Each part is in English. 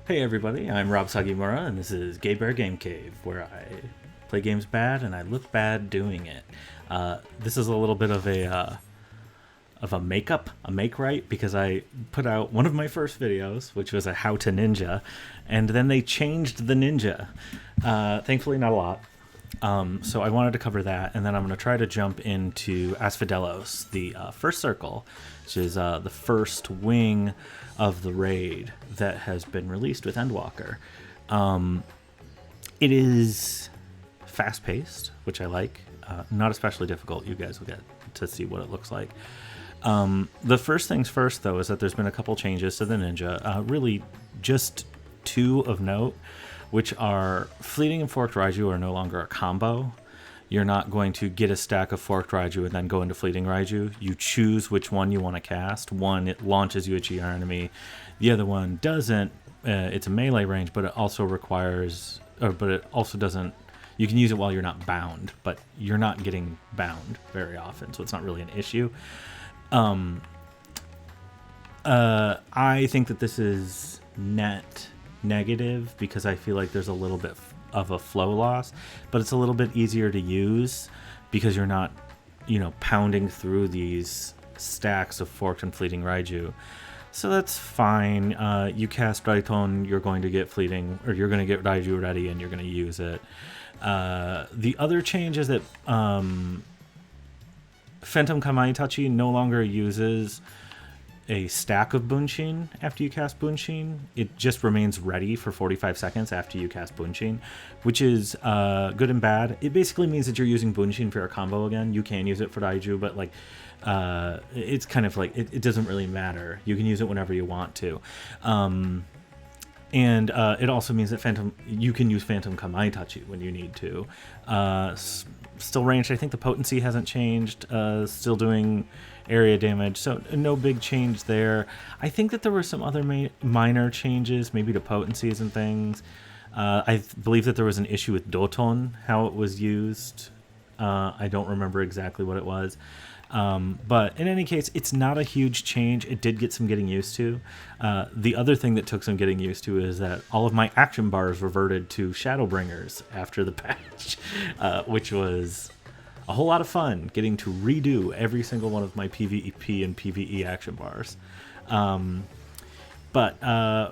Hey everybody, I'm Rob Sagimura, and this is Gay Bear Game Cave, where I play games bad and I look bad doing it. This is a little bit of a make right, because I put out one of my first videos, which was a how to ninja, and then they changed the ninja. Thankfully, not a lot. So I wanted to cover that, and then I'm going to try to jump into Asphodelos, the First Circle, which is the first wing of the raid that has been released with Endwalker. It is fast-paced, which I like. Not especially difficult. You guys will get to see what it looks like. The first things first, though, is that there's been a couple changes to the ninja. Really, just two of note, which are Fleeting and Forked Raiju are no longer a combo. You're not going to get a stack of Forked Raiju and then go into Fleeting Raiju. You choose which one you want to cast. One, it launches you at your enemy. The other one doesn't. It's a melee range, but it also doesn't. You can use it while you're not bound, but you're not getting bound very often, so it's not really an issue. I think that this is net negative because I feel like there's a little bit of a flow loss, but it's a little bit easier to use because you're not, pounding through these stacks of Forked and Fleeting Raiju. So that's fine. You cast Raiton, you're going to get Fleeting, or you're going to get Raiju ready and you're going to use it. The other change is that Phantom Kamaitachi no longer uses a stack of Bunshin after you cast Bunshin. It just remains ready for 45 seconds after you cast Bunshin, which is good and bad. It basically means that you're using Bunshin for your combo again. You can use it for Daiju, but it's kind of like it doesn't really matter. You can use it whenever you want to. And it also means that you can use Phantom Kamaitachi when you need to. Still ranged. I think the potency hasn't changed. Still doing area damage, so no big change there. I think that there were some other minor changes, maybe to potencies and things. I believe that there was an issue with Doton, how it was used. I don't remember exactly what it was. But in any case, it's not a huge change. It did get some getting used to. The other thing that took some getting used to is that all of my action bars reverted to Shadowbringers after the patch, which was a whole lot of fun getting to redo every single one of my PvP and PvE action bars. But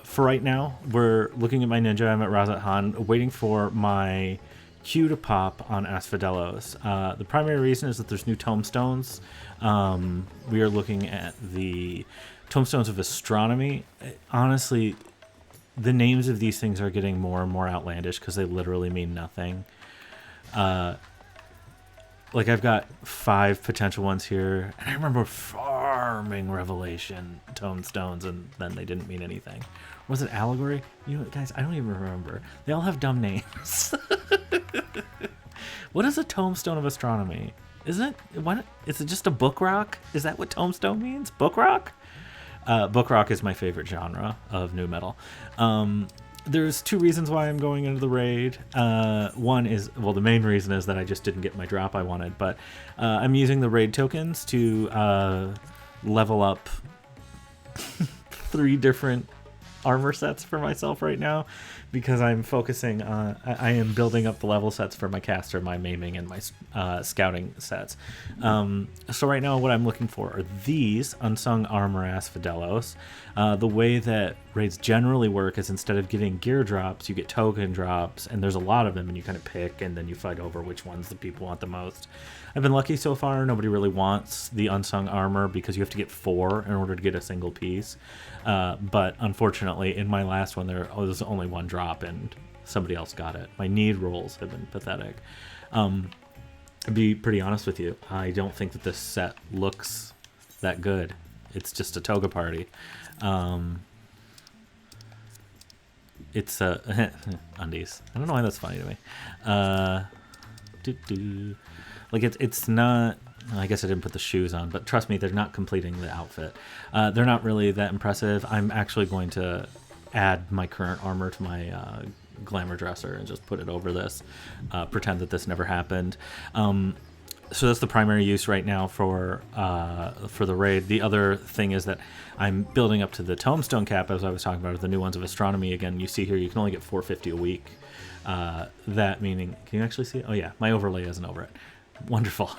for right now, we're looking at my ninja. I'm at Razat Han, waiting for my Q to pop on Asphodelos. The primary reason is that there's new tomestones. We are looking at the tomestones of astronomy. Honestly, the names of these things are getting more and more outlandish because they literally mean nothing. I've got 5 potential ones here, and I remember farming Revelation tomestones, and then they didn't mean anything. Was it Allegory? Guys, I don't even remember. They all have dumb names. What is a tombstone of astronomy? Isn't it? What? Is it just a book rock? Is that what tombstone means? Book rock? Book rock is my favorite genre of new metal. There's 2 reasons why I'm going into the raid. One is, the main reason is that I just didn't get my drop I wanted, but I'm using the raid tokens to level up 3 different armor sets for myself right now, because I'm focusing on, I am building up the level sets for my caster, my maiming, and my scouting sets. So right now what I'm looking for are these Unsung Armor Asphodelos. The way that raids generally work is instead of getting gear drops, you get token drops, and there's a lot of them, and you kind of pick, and then you fight over which ones the people want the most. I've been lucky so far. Nobody really wants the Unsung Armor because you have to get 4 in order to get a single piece. But unfortunately, in my last one, there was only 1 drop, and somebody else got it. My need rolls have been pathetic. To be pretty honest with you, I don't think that this set looks that good. It's just a toga party. It's undies. I don't know why that's funny to me. It's not. I guess I didn't put the shoes on, but trust me, they're not completing the outfit. They're not really that impressive. I'm actually going to add my current armor to my glamour dresser and just put it over this. Pretend that this never happened. So that's the primary use right now for the raid. The other thing is that I'm building up to the tombstone cap, as I was talking about, the new ones of astronomy. Again, you see here, you can only get 450 a week. That meaning, can you actually see it? Oh yeah, my overlay isn't over it. Wonderful.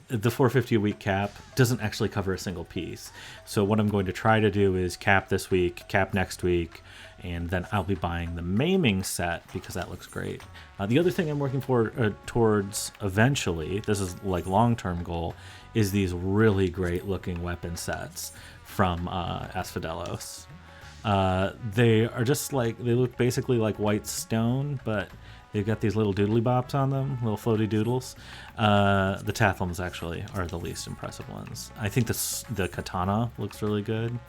The 450 a week cap doesn't actually cover a single piece. So what I'm going to try to do is cap this week, cap next week, and then I'll be buying the maiming set because that looks great. The other thing I'm working towards eventually, this is like long-term goal, is these really great looking weapon sets from Asphodelos. They are just like, they look basically like white stone, but they've got these little doodly bops on them, little floaty doodles. The Tathams actually are the least impressive ones. I think the katana looks really good.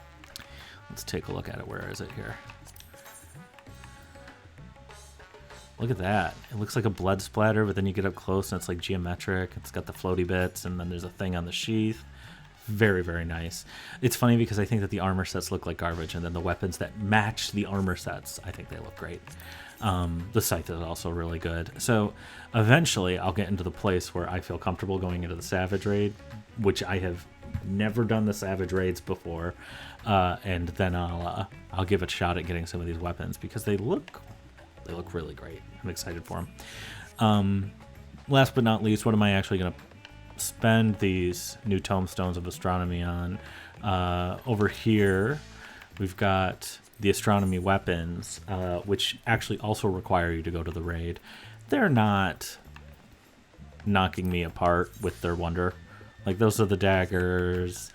Let's take a look at it. Where is it here? Look at that. It looks like a blood splatter, but then you get up close and it's like geometric. It's got the floaty bits, and then there's a thing on the sheath. Very, very nice. It's funny because I think that the armor sets look like garbage, and then the weapons that match the armor sets, I think they look great. The scythe is also really good. So eventually I'll get into the place where I feel comfortable going into the Savage Raid, which I have never done the Savage Raids before, and then I'll give it a shot at getting some of these weapons because they look really great. I'm excited for them. Last but not least, what am I actually going to spend these new tombstones of astronomy on? Over here we've got the astronomy weapons, which actually also require you to go to the raid. They're not knocking me apart with their wonder. Like, those are the daggers.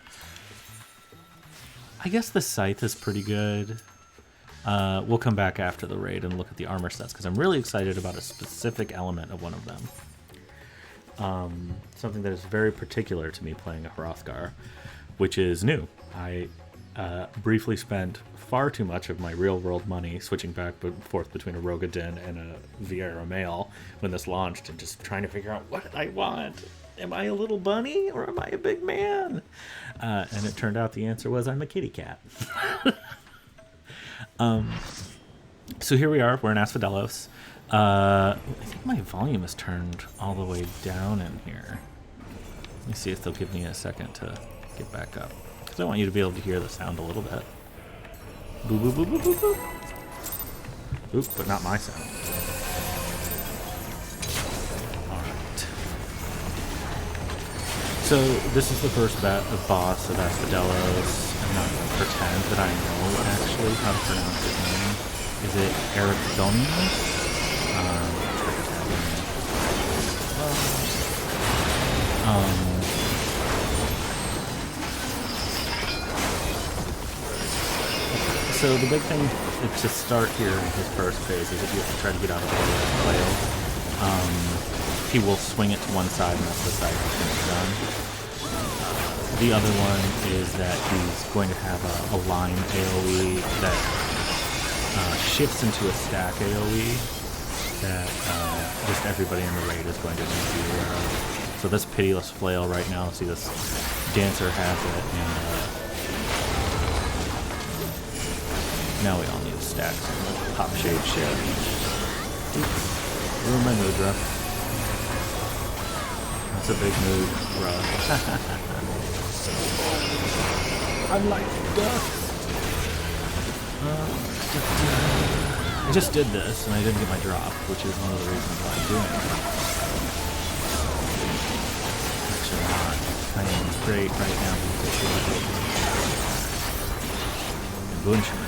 I guess the scythe is pretty good. We'll come back after the raid and look at the armor sets because I'm really excited about a specific element of one of them. Something that is very particular to me playing a Hrothgar, which is new. I briefly spent far too much of my real-world money switching back and forth between a Rogadin and a Vieira Male when this launched, and just trying to figure out what I want. Am I a little bunny or am I a big man? And it turned out the answer was I'm a kitty cat. So here we are. We're in Asphodelos. I think my volume is turned all the way down in here. Let me see if they'll give me a second to get back up. Because I want you to be able to hear the sound a little bit. Boop, boop, boop, boop, boop, boop. Oop, but not my sound. Alright. So this is the first boss of Asphodelos. I'm not going to pretend that I know actually how to pronounce his name. Is it Ericthonius? So the big thing to start here in his first phase is if you have to try to get out of the flail. He will swing it to one side and that's the side he's going to done. The other one is that he's going to have a line AoE that shifts into a stack AoE that just everybody in the raid is going to need to be aware of. So this pitiless flail right now, see this dancer has it, and now we all need to stack some pop shade shit. Ruin my mood, bro. That's a big mood, bro. I'm like dust. I just did this, and I didn't get my drop, which is one of the reasons why I'm doing it. Actually not. I am great right now because I should be doing Bunchen.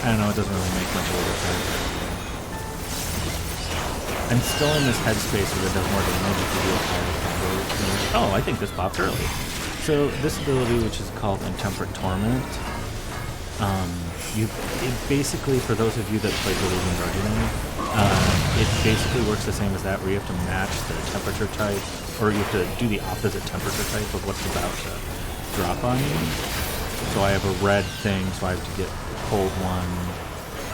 I don't know, it doesn't really make much of a difference. I'm still in this headspace where it does more damage if you do a higher combo. Oh, I think this popped early. So this ability, which is called Intemperate Torment, it basically, for those of you that played Religion Guardian, it basically works the same as that, where you have to match the temperature type, or you have to do the opposite temperature type of what's about to drop on you. So I have a red thing, so I have to get a cold one.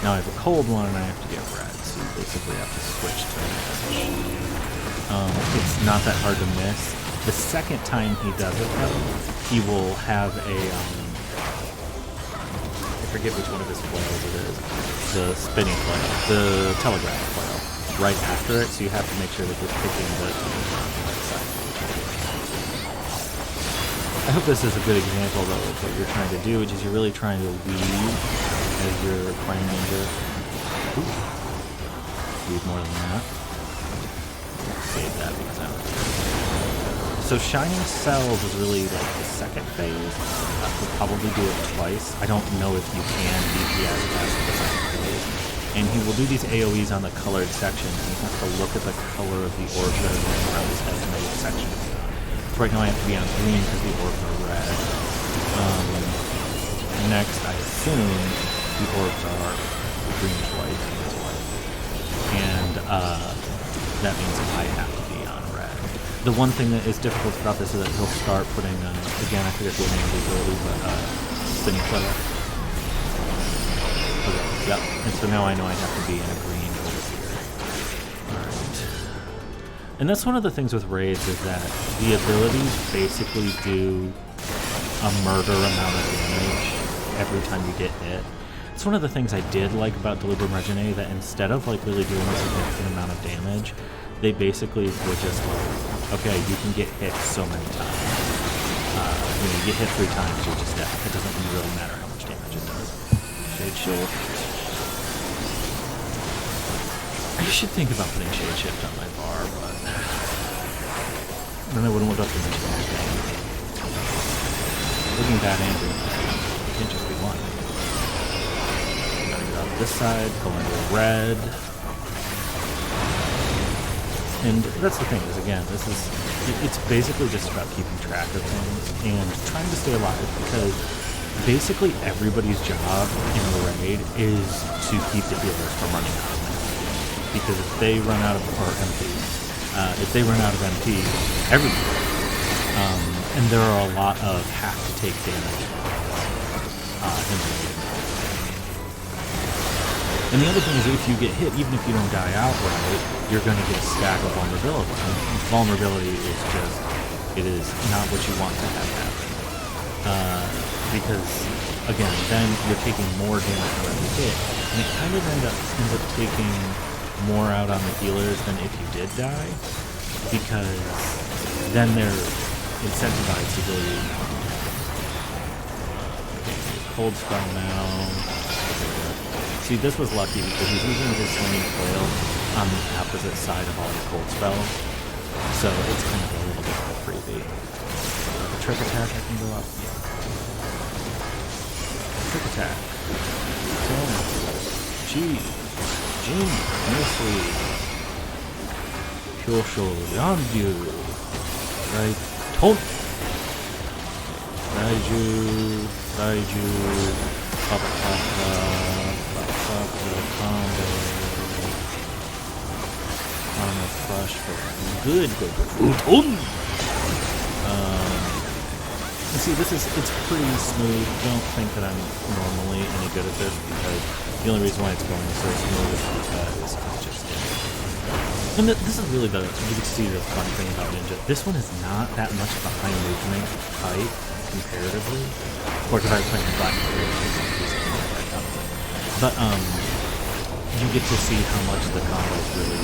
Now I have a cold one, and I have to get red. So you basically have to switch to match. It's not that hard to miss. The second time he does it, though, he will have a, I forget which one of his flails it is. The spinning flail, the telegraph flail, right after it, so you have to make sure that you're picking the telegraph on the right side. I hope this is a good example, though, of what you're trying to do, which is you're really trying to weave as you're playing ninja. Ooh. Weave more than that. Save that because I don't know. So Shining Cells is really like the second phase. We'll probably do it twice. I don't know if you can DPS past the second phase. And he will do these AoEs on the colored sections, and you have to look at the color of the orbs that are going around this designated section. So right now I have to be on green because the orbs are red. Next, I assume the orbs are green, white, and that means I have to be on red. The one thing that is difficult about this is that he'll start putting, again, I forget the name of the ability, but spinning flail. Okay, yep. And so now I know I have to be in a green over here. Alright. And that's one of the things with raids is that the abilities basically do a murder amount of damage every time you get hit. It's one of the things I did like about Delibram Regine, that instead of like really doing a significant amount of damage, they basically were just like, okay, you can get hit so many times. You get hit 3 times, you're just dead. It doesn't really matter how much damage it does. Shade Shift. I should think about putting Shade Shift on my bar, but then I wouldn't want to do much damage. Looking bad and doing bad. It can't just be one. This side, going to red. And that's the thing, is again, it's basically just about keeping track of things and trying to stay alive, because basically everybody's job in a raid is to keep the healers from running out of MP. Because if they run out of MP, everybody. And there are a lot of have to take damage in the raid. And the other thing is, if you get hit, even if you don't die outright, you're going to get a stack of vulnerability. And vulnerability is just, it is not what you want to have happen. Because, again, then you're taking more damage for every hit, and it kind of ends up taking more out on the healers than if you did die, because then they're incentivized to go cold spell now. See, this was lucky because he's using his swinging flail on the opposite side of all the cold spells, so it's kind of a little bit of a freebie. The trick attack, I can go up. Yeah. Trick attack. Jin, nicely. Kyosho, Yanryu. Right. Ton. Raiju. Papa. Combo. On a flush for good. See, it's pretty smooth. Don't think that I'm normally any good at this, because the only reason why it's going so smooth is because it's just And this is really you can see the fun thing about Ninja. This one is not that much of a high movement fight comparatively. Of course, if I was playing Black but you get to see how much the combos really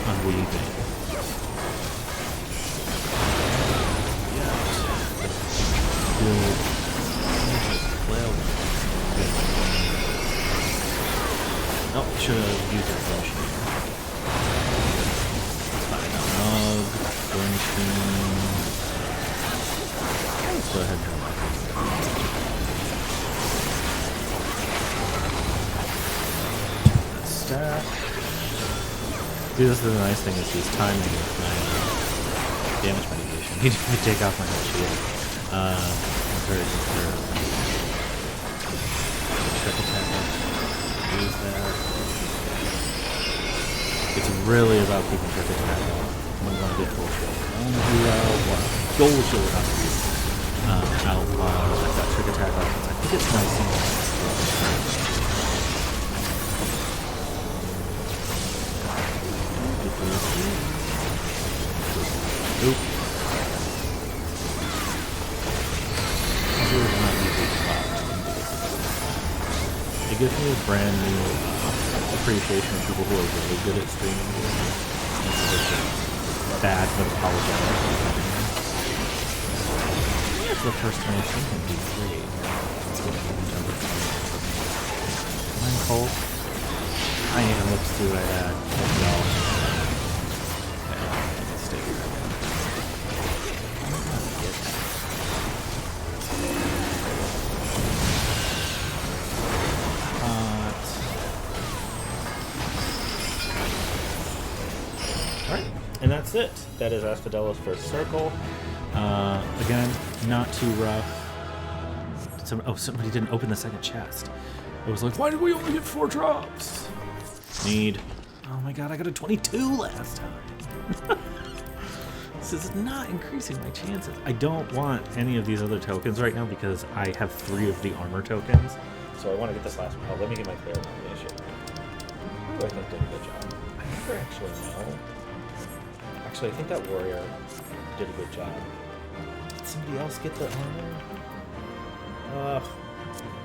on weaving. Good. Well, good. Oh, should have used that flash. Let's go ahead and turn that. Stack. See, this is the nice thing, is he's timing with my damage mitigation. He didn't take off my whole shield. Very good. Trick attack. Use that. It's really about keeping trick attack on. I'm going to get full shield. Gold shield on you. Out while I've got trick attack on. I think it's nice and brand new appreciation of people who are really good at streaming games instead of just bad but apologetic. That's the first time I've seen him be great. I'm cold. I ain't gonna look through that. Stay here. Alright, and that's it. That is Asphodelos First Circle. Again, not too rough. Somebody didn't open the second chest. I was like, why did we only get 4 drops? Oh my god, I got a 22 last time. This is not increasing my chances. I don't want any of these other tokens right now because I have 3 of the armor tokens. So I want to get this last one. Oh, let me get my player nomination. Who do I think did a good job? I never actually know. Actually, I think that warrior did a good job. Did somebody else get the armor?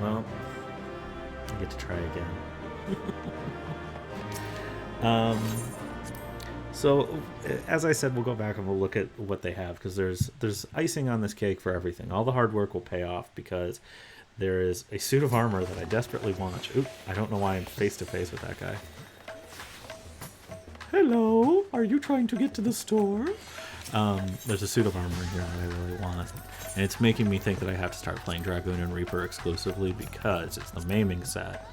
Well, I get to try again. So, as I said, we'll go back and we'll look at what they have, because there's icing on this cake for everything. All the hard work will pay off, because there is a suit of armor that I desperately want. Oop, I don't know why I'm face-to-face with that guy. Hello, are you trying to get to the store? There's a suit of armor here that I really want. And it's making me think that I have to start playing Dragoon and Reaper exclusively because it's the maiming set.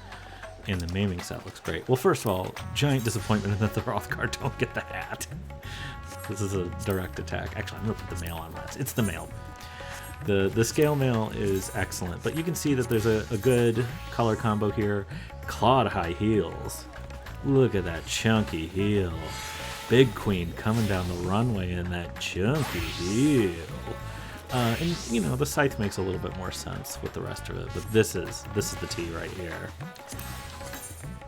And the maiming set looks great. Well, first of all, giant disappointment in that the Rothguard don't get the hat. This is a direct attack. Actually, I'm going to put the mail on last. It's the mail. The scale mail is excellent, but you can see that there's a good color combo here. Clawed high heels. Look at that chunky heel. Big Queen coming down the runway in that chunky heel. And, you know, the scythe makes a little bit more sense with the rest of it, but this is the T right here.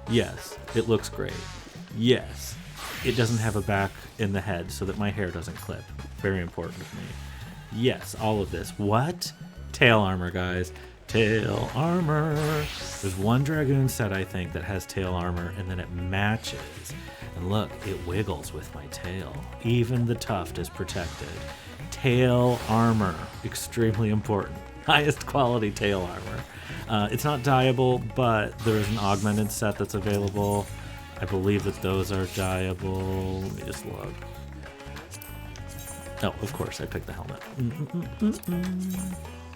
Yes, it looks great. Yes, it doesn't have a back in the head so that my hair doesn't clip. Very important to me. Yes, all of this. What? Tail armor, guys. Tail armor. There's one Dragoon set, I think, that has tail armor, and then it matches. And look, it wiggles with my tail. Even the tuft is protected. Tail armor. Extremely important. Highest quality tail armor. It's not dyeable, but there is an augmented set that's available. I believe that those are dyeable. Let me just look. Oh, of course, I picked the helmet.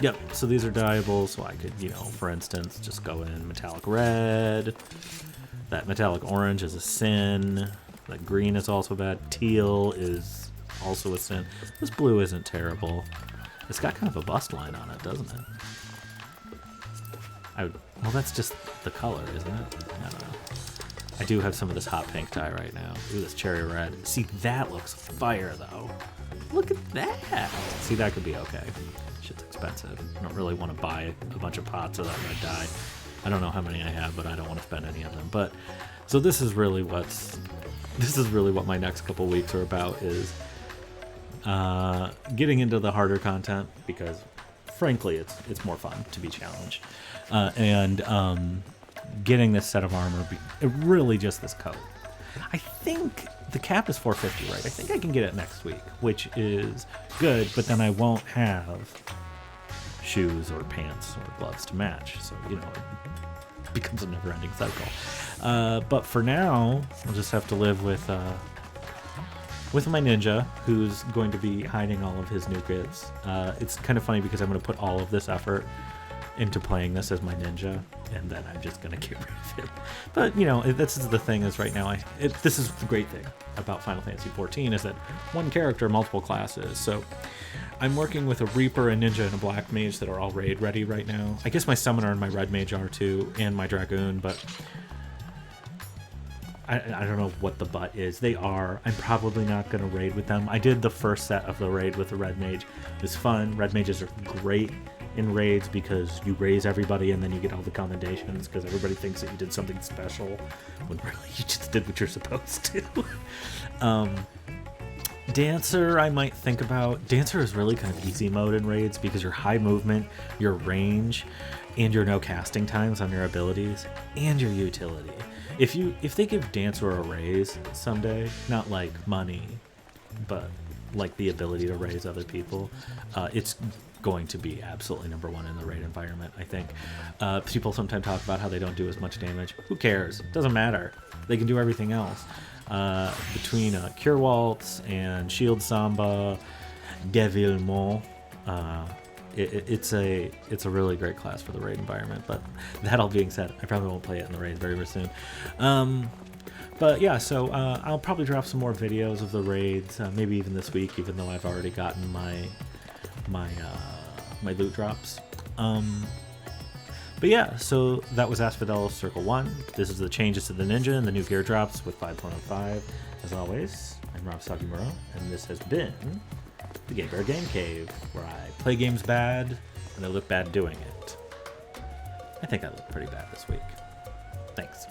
Yep, so these are dyeable, so I could, you know, for instance, just go in metallic red. That metallic orange is a sin. That green is also bad. Teal is also a sin. This blue isn't terrible. It's got kind of a bust line on it, doesn't it? Well, that's just the color, isn't it? I don't know. I do have some of this hot pink dye right now. Ooh, this cherry red. See, that looks fire, though. Look at that. See, that could be okay. Shit's expensive. I don't really want to buy a bunch of pots of that red dye. I don't know how many I have, but I don't want to spend any of them. But so this is really what my next couple weeks are about, is getting into the harder content, because frankly it's more fun to be challenged, and getting this set of armor, really just this coat. I think the cap is 450, right? I think I can get it next week, which is good, but then I won't have shoes or pants or gloves to match, so you know, it becomes a never-ending cycle. But for now, I'll just have to live with my ninja, who's going to be hiding all of his new kits. It's kind of funny because I'm going to put all of this effort into playing this as my ninja, and then I'm just going to get rid of him. But, you know, this is the thing, is right now, this is the great thing about Final Fantasy XIV, is that one character, multiple classes. So I'm working with a Reaper, a Ninja, and a Black Mage that are all raid ready right now. I guess my Summoner and my Red Mage are too, and my Dragoon, but I don't know what the but is. They are. I'm probably not going to raid with them. I did the first set of the raid with the Red Mage. It was fun. Red Mages are great in raids because you raise everybody and then you get all the commendations, because everybody thinks that you did something special when really you just did what you're supposed to. Dancer, I might think about. Dancer is really kind of easy mode in raids because your high movement, your range, and your no casting times on your abilities, and your utility. If they give Dancer a raise someday, not like money, but like the ability to raise other people, it's going to be absolutely number one in the raid environment, I think. People sometimes talk about how they don't do as much damage. Who cares? Doesn't matter. They can do everything else. Between Cure Waltz and Shield Samba, Devilment, it's a really great class for the raid environment. But that all being said, I probably won't play it in the raids very soon. But yeah, so I'll probably drop some more videos of the raids, maybe even this week, even though I've already gotten my loot drops. But yeah, so that was Asphodelos Circle 1. This is the changes to the ninja and the new gear drops with 5.05. As always, I'm Rob Sagimura, and this has been the Game Bear Game Cave, where I play games bad and I look bad doing it. I think I look pretty bad this week. Thanks.